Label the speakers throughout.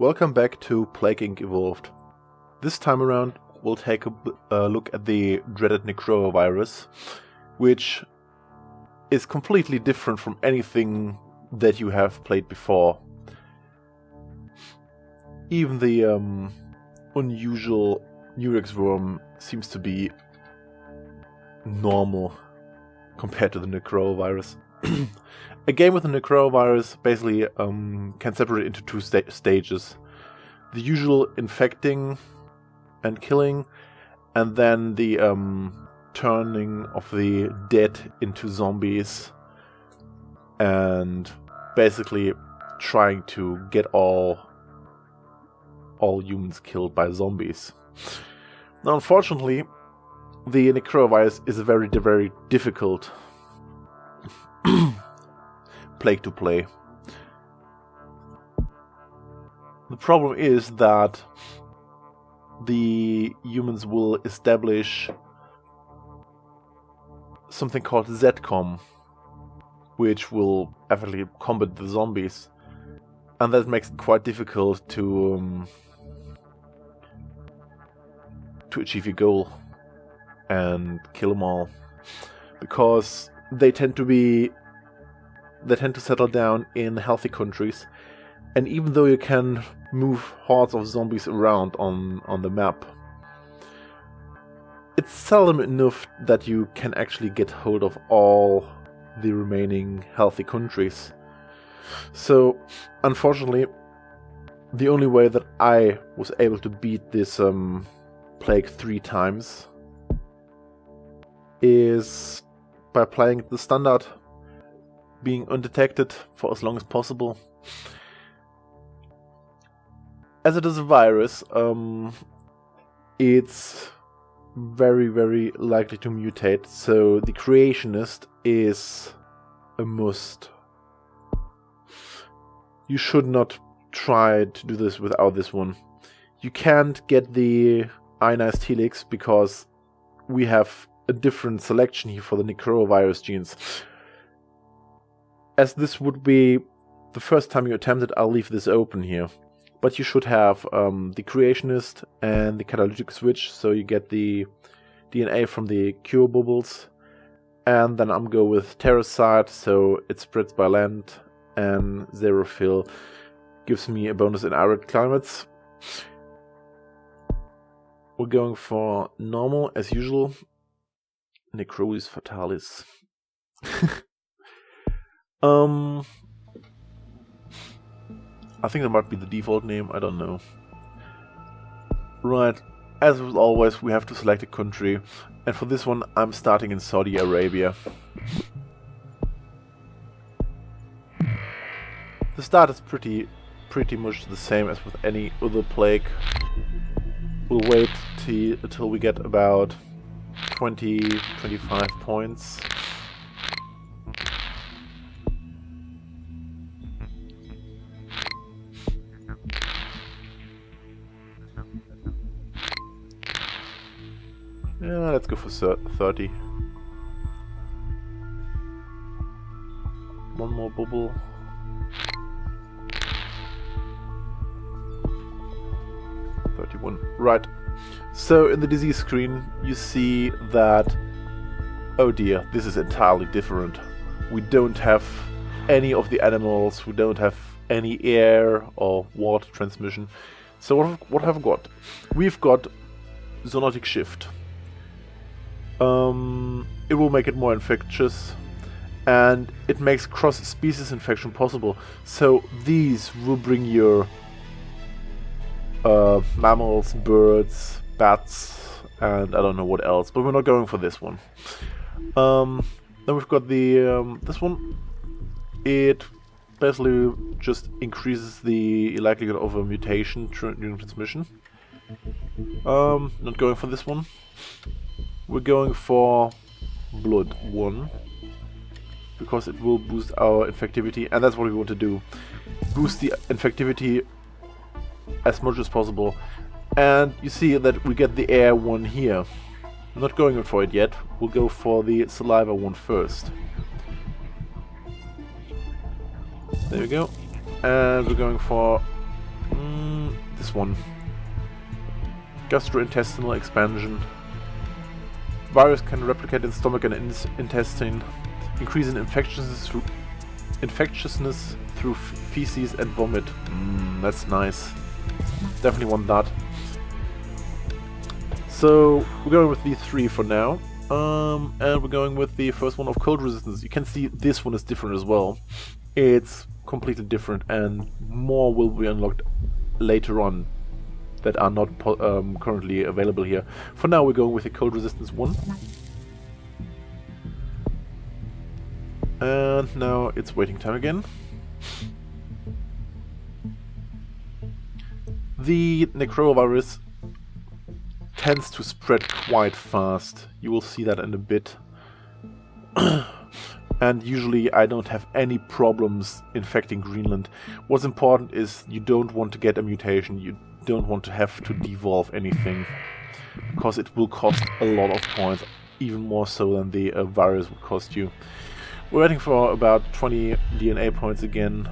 Speaker 1: Welcome back to Plague Inc. Evolved. This time around we'll take a look at the dreaded Necroa virus, which is completely different from anything that you have played before. Even the unusual Murex worm seems to be normal compared to the Necroa virus. A game with the Necroa virus basically can separate into two stages. The usual infecting and killing, and then the turning of the dead into zombies, and basically trying to get all humans killed by zombies. Now, unfortunately, the Necroa virus is a very, very difficult plague to play. The problem is that the humans will establish something called ZCOM, which will effectively combat the zombies, and that makes it quite difficult to achieve your goal and kill them all, because they tend to settle down in healthy countries, and even though you can move hordes of zombies around on the map, it's seldom enough that you can actually get hold of all the remaining healthy countries. So, unfortunately, the only way that I was able to beat this plague 3 times is by playing the standard, being undetected for as long as possible. As it is a virus, it's very, very likely to mutate, so the creationist is a must. You should not try to do this without this one. You can't get the ionized helix because we have a different selection here for the Necroa virus genes. As this would be the first time you attempt it, I'll leave this open here. But you should have the creationist and the catalytic switch, so you get the DNA from the cure bubbles. And then I'm go with Terracide, so it spreads by land, and Xerophil gives me a bonus in arid climates. We're going for normal as usual. Necrosis Fatalis. I think that might be the default name, I don't know. Right, as with always, we have to select a country, and for this one I'm starting in Saudi Arabia. The start is pretty much the same as with any other plague. We'll wait until we get about 20-25 points. Yeah, let's go for 30. One more bubble. Right, so in the disease screen you see that, oh dear, this is entirely different. We don't have any of the animals, we don't have any air or water transmission. So what have we got? We've got zoonotic shift. It will make it more infectious, and it makes cross-species infection possible. So these will bring your mammals, birds, bats, and I don't know what else, but we're not going for this one. Then we've got the this one. It basically just increases the likelihood of a mutation during transmission. Not going for this one. We're going for Blood 1 because it will boost our infectivity, and that's what we want to do. Boost the infectivity as much as possible. And you see that we get the air one here. I'm not going for it yet. We'll go for the saliva one first. There we go. And we're going for this one. Gastrointestinal expansion. Virus can replicate in stomach and intestine, increasing infectiousness through feces and vomit. That's nice. Definitely want that. So we're going with these 3 for now. And we're going with the first one of cold resistance. You can see this one is different as well. It's completely different, and more will be unlocked later on that are not currently available here. For now we're going with the cold resistance 1. And now it's waiting time again. The Necroa virus tends to spread quite fast. You will see that in a bit. And usually I don't have any problems infecting Greenland. What's important is you don't want to get a mutation. You don't want to have to devolve anything, because it will cost a lot of points, even more so than the virus would cost you. We're waiting for about 20 DNA points again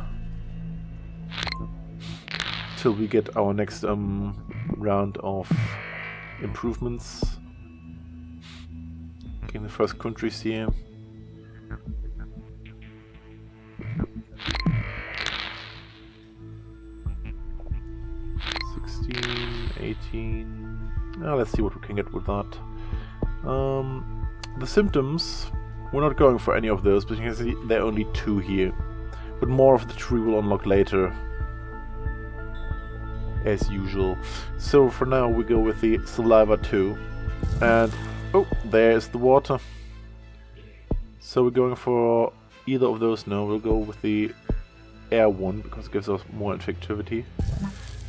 Speaker 1: till we get our next round of improvements. Getting the first countries here. Let's see what we can get with that. The symptoms, we're not going for any of those, but you can see there are only 2 here. But more of the tree will unlock later, as usual. So for now we go with the saliva 2. And oh, there's the water. So we're going for either of those. No, we'll go with the air 1 because it gives us more infectivity.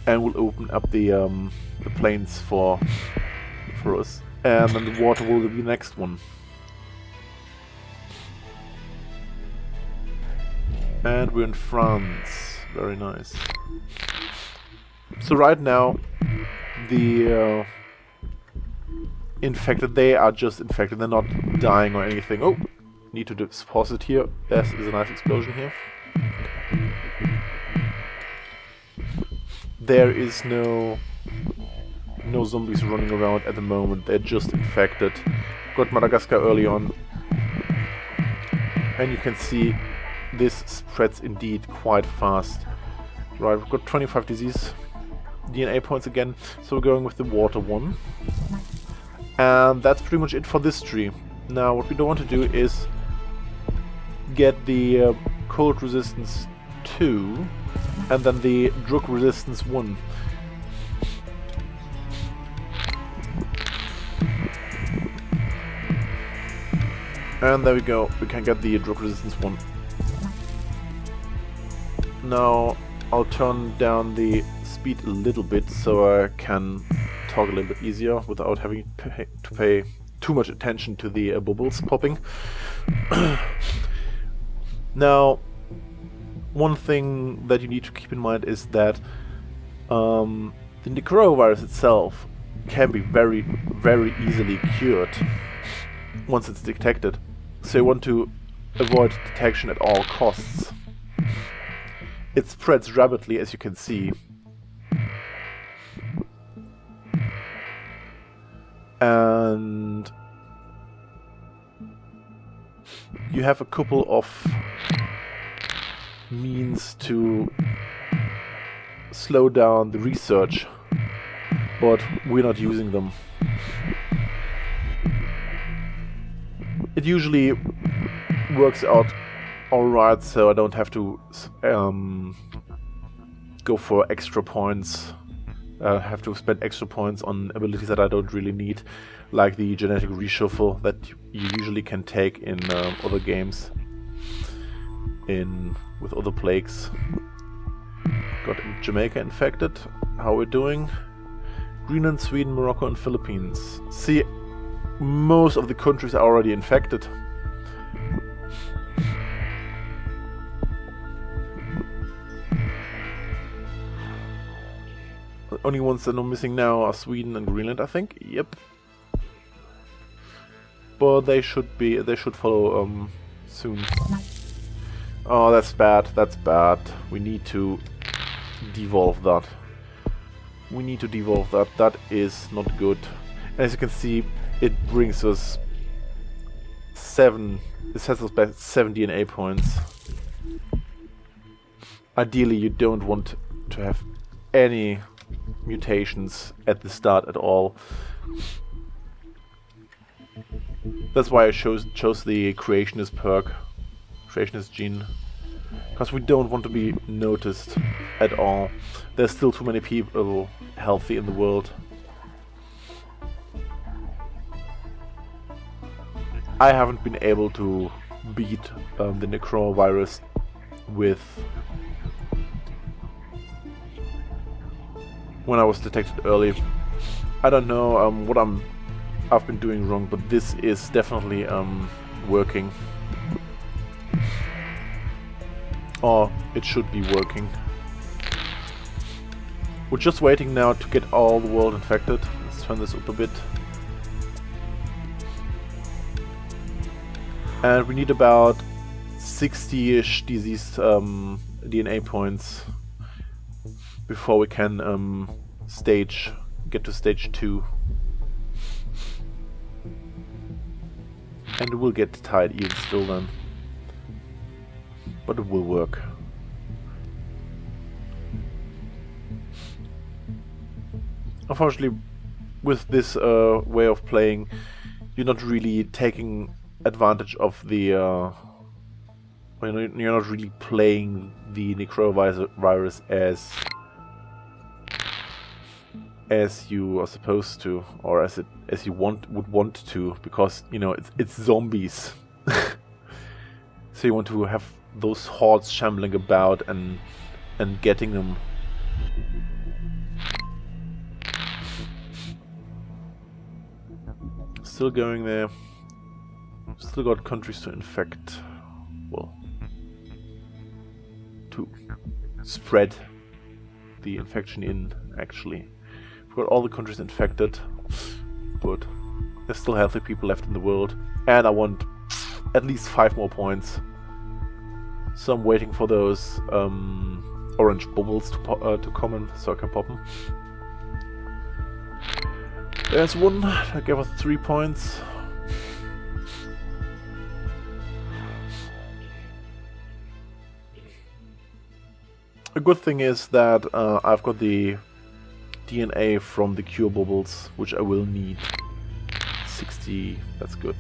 Speaker 1: And we'll open up the plains for us, and then the water will be the next one. And we're in France. Very nice. So right now, the infected, they are just infected. They're not dying or anything. Oh, need to pause it here. There is a nice explosion here. There is no zombies running around at the moment. They're just infected. Got Madagascar early on, and you can see this spreads indeed quite fast. Right, we've got 25 disease DNA points again, so we're going with the water 1. And that's pretty much it for this tree. Now what we don't want to do is get the cold resistance 2 and then the drug resistance 1. And there we go, we can get the drug resistance 1. Now I'll turn down the speed a little bit so I can talk a little bit easier without having to pay too much attention to the bubbles popping. Now, one thing that you need to keep in mind is that the Necroa virus itself can be very, very easily cured once it's detected. So you want to avoid detection at all costs. It spreads rapidly, as you can see. And you have a couple of means to slow down the research, but we're not using them. It usually works out alright, so I don't have to go for extra points. Have to spend extra points on abilities that I don't really need, like the genetic reshuffle that you usually can take in other games, with other plagues. Got Jamaica infected. How we're doing? Greenland, Sweden, Morocco, and Philippines. See, most of the countries are already infected. The only ones that are missing now are Sweden and Greenland, I think. Yep. But they should follow soon. Oh, that's bad. That's bad. We need to devolve that. we need to devolve that. That is not good. As you can see, it brings us it sets us back 7 DNA points. Ideally, you don't want to have any mutations at the start at all. That's why I chose the Creationist perk, Creationist gene, because we don't want to be noticed at all. There's still too many people healthy in the world. I haven't been able to beat the Necroa virus with when I was detected early. I don't know what I've been doing wrong, but this is definitely working. Or it should be working. We're just waiting now to get all the world infected. Let's turn this up a bit. And we need about 60-ish disease DNA points before we can get to stage 2. And it will get tight even still then. But it will work. Unfortunately, with this way of playing, you're not really taking advantage of the you're not really playing the Necroa virus as you are supposed to, or as you would want to, because you know it's zombies. So you want to have those hordes shambling about and getting them. Still going there. Still got countries to infect. Well, to spread the infection in, actually. We've got all the countries infected, but there's still healthy people left in the world. And I want at least 5 more points. So I'm waiting for those orange bubbles to come in, so I can pop them. There's one, I gave us 3 points. A good thing is that I've got the DNA from the cure bubbles, which I will need. 60, that's good.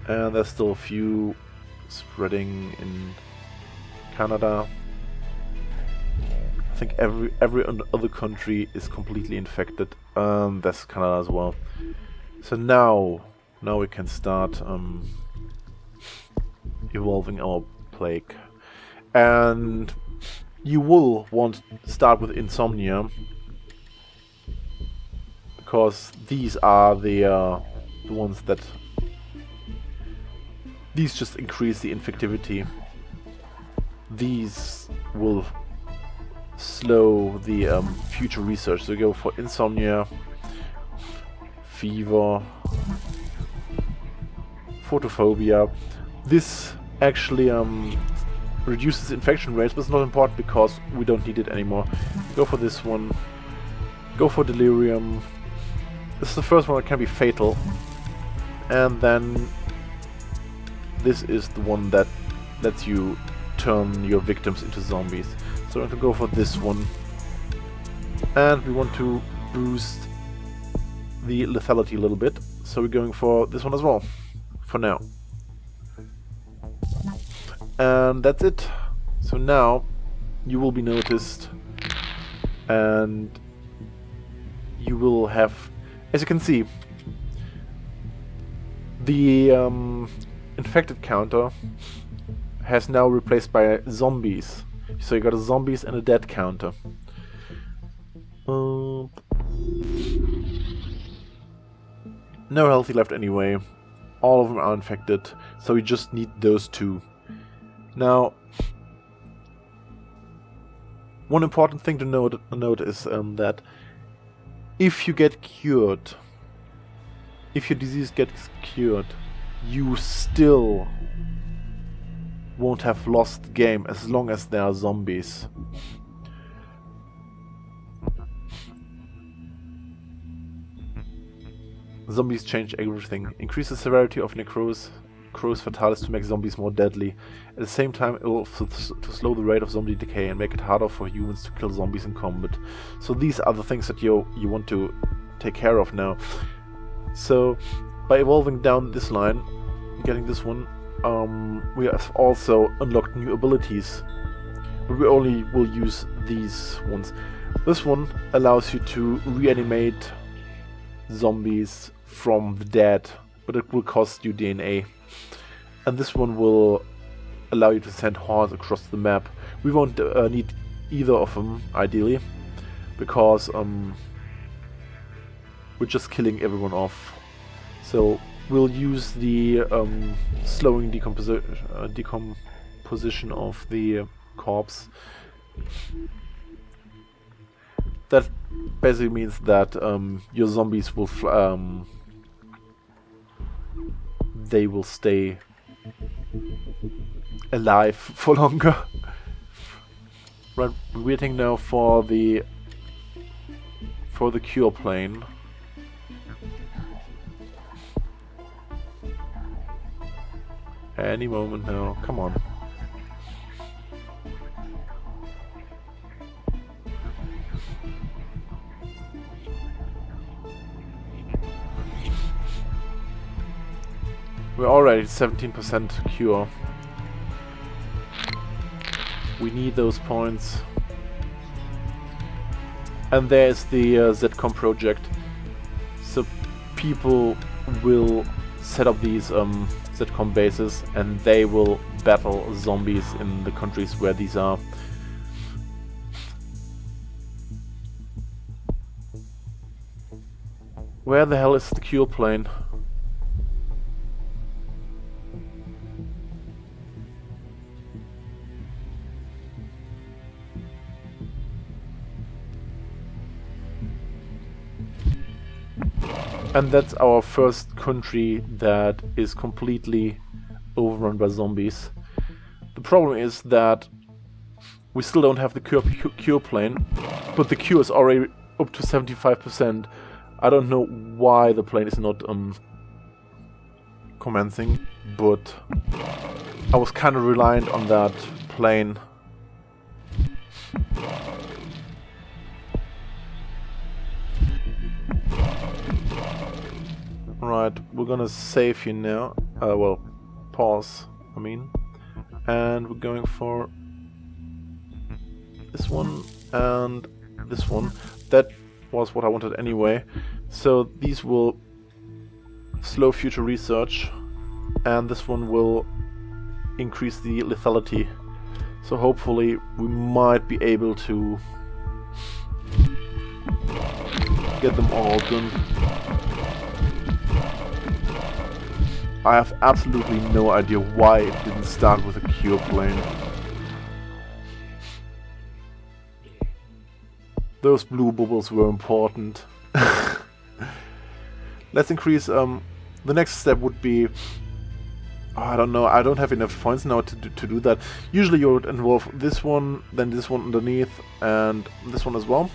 Speaker 1: And there's still a few spreading in Canada. I think every other country is completely infected. That's Canada as well. So now we can start evolving our plague. And you will want to start with insomnia, because these are the ones that these just increase the infectivity. These will slow the future research. So go for insomnia, fever, photophobia. This actually reduces infection rates, but it's not important because we don't need it anymore. Go for this one. Go for delirium. This is the first one that can be fatal. And then this is the one that lets you turn your victims into zombies. So I'm going to go for this one. And we want to boost the lethality a little bit. So we're going for this one as well, for now. And that's it. So now you will be noticed, and you will have, as you can see, the infected counter has now replaced by zombies. So you got a zombies and a dead counter. No healthy left anyway. All of them are infected, so we just need those 2. Now, one important thing to note is that if you get cured, if your disease gets cured, you still won't have lost the game as long as there are zombies. Zombies change everything. Increase the severity of Necroa's Fatalis to make zombies more deadly. At the same time, it will to slow the rate of zombie decay and make it harder for humans to kill zombies in combat. So these are the things that you want to take care of now. So by evolving down this line, getting this one, we have also unlocked new abilities, but we only will use these ones. This one allows you to reanimate zombies from the dead, but it will cost you DNA. And this one will allow you to send hordes across the map. We won't need either of them, ideally, because we're just killing everyone off. So we'll use the slowing decomposition of the corpse. That basically means that your zombies will they will stay alive for longer. Right, we're waiting now for the cure plane. Any moment now, come on. We're already 17% cure. We need those points. And there's the ZCOM project. So people will set up these ZCOM bases and they will battle zombies in the countries where these are. Where the hell is the cure plane? And that's our first country that is completely overrun by zombies. The problem is that we still don't have the cure plane, but the cure is already up to 75%. I don't know why the plane is not commencing, but I was kind of reliant on that plane. Right, we're gonna save here now. Well, pause, I mean. And we're going for this one and this one. That was what I wanted anyway. So these will slow future research, and this one will increase the lethality. So hopefully we might be able to get them all done. I have absolutely no idea why it didn't start with a cure plane. Those blue bubbles were important. Let's increase, the next step would be, I don't know, I don't have enough points now to do that. Usually you would involve this one, then this one underneath, and this one as well.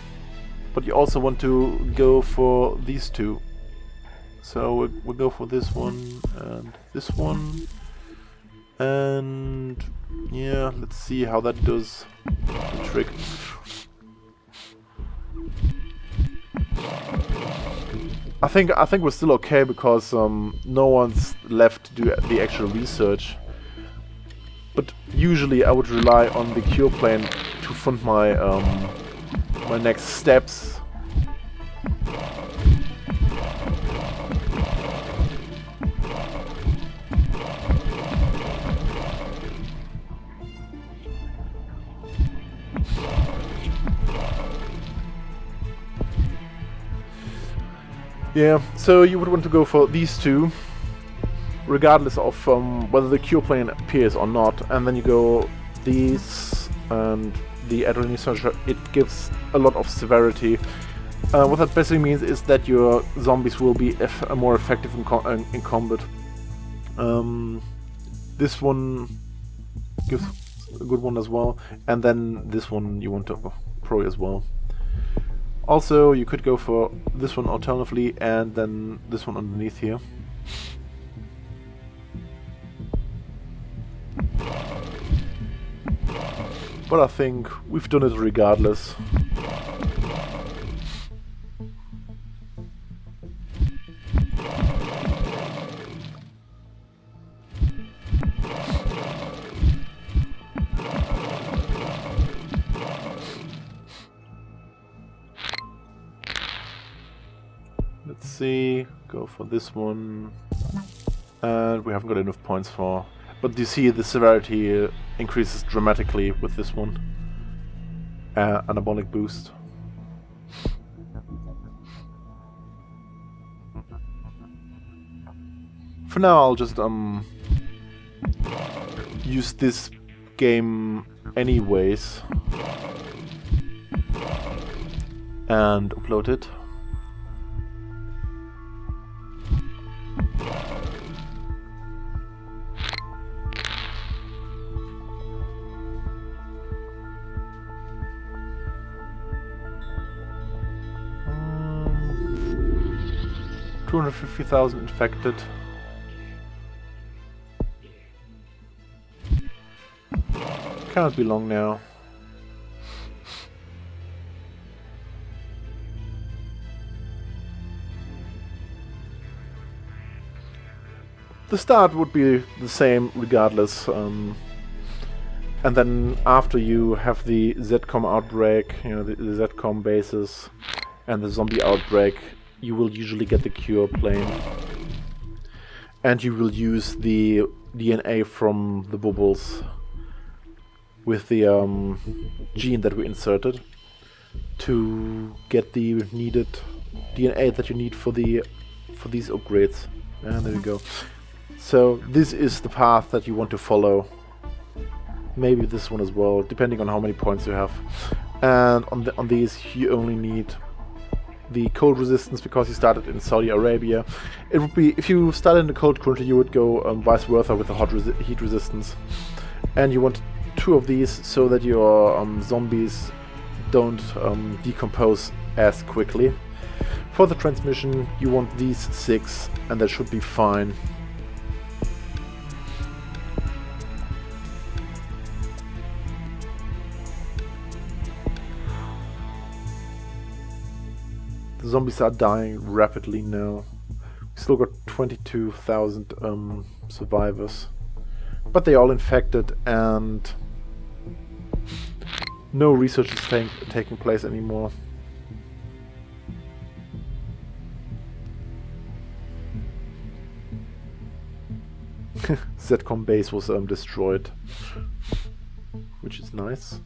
Speaker 1: But you also want to go for these two. So we'll go for this one and this one, and yeah, let's see how that does the trick. I think we're still okay because no one's left to do the actual research. But usually I would rely on the cure plane to fund my my next steps. Yeah, so you would want to go for these two, regardless of whether the cure plane appears or not, and then you go these and the adrenaline surge. It gives a lot of severity. What that basically means is that your zombies will be more effective in combat. This one gives a good one as well, and then this one you want to pro as well. Also, you could go for this one alternatively and then this one underneath here. But I think we've done it regardless. Let's see, go for this one. And we haven't got enough points for... But you see the severity increases dramatically with this one. Anabolic boost. For now I'll just use this game anyways. And upload it. $250,000 infected. Cannot be long now. The start would be the same regardless, and then after you have the ZCOM outbreak, you know, the ZCOM bases and the zombie outbreak, you will usually get the cure plane, and you will use the DNA from the bubbles with the gene that we inserted to get the needed DNA that you need for these upgrades. And there we go. So this is the path that you want to follow. Maybe this one as well, depending on how many points you have. And on these you only need the cold resistance because you started in Saudi Arabia. It would be, if you started in the cold country, you would go vice versa with the hot heat resistance. And you want 2 of these so that your zombies don't decompose as quickly. For the transmission you want these 6 and that should be fine. The zombies are dying rapidly now. We still got 22,000 survivors. But they're all infected and no research is taking place anymore. ZCOM base was destroyed, which is nice.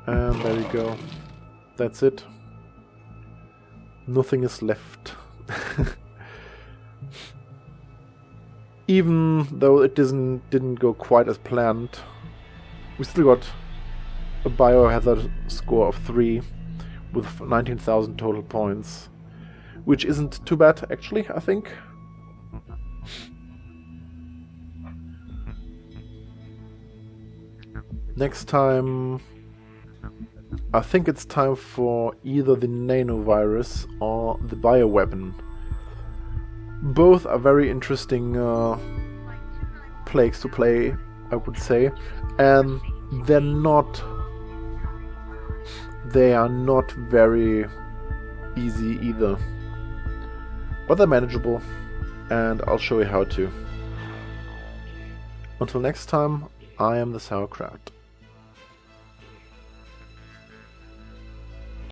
Speaker 1: And there we go. That's it. Nothing is left. Even though it didn't go quite as planned, we still got a biohazard score of 3 with 19,000 total points, which isn't too bad actually, I think. Next time I think it's time for either the nanovirus or the bioweapon. Both are very interesting plagues to play, I would say, and they are not very easy either, but they're manageable, and I'll show you how to. Until next time, I am the Sauerkraut.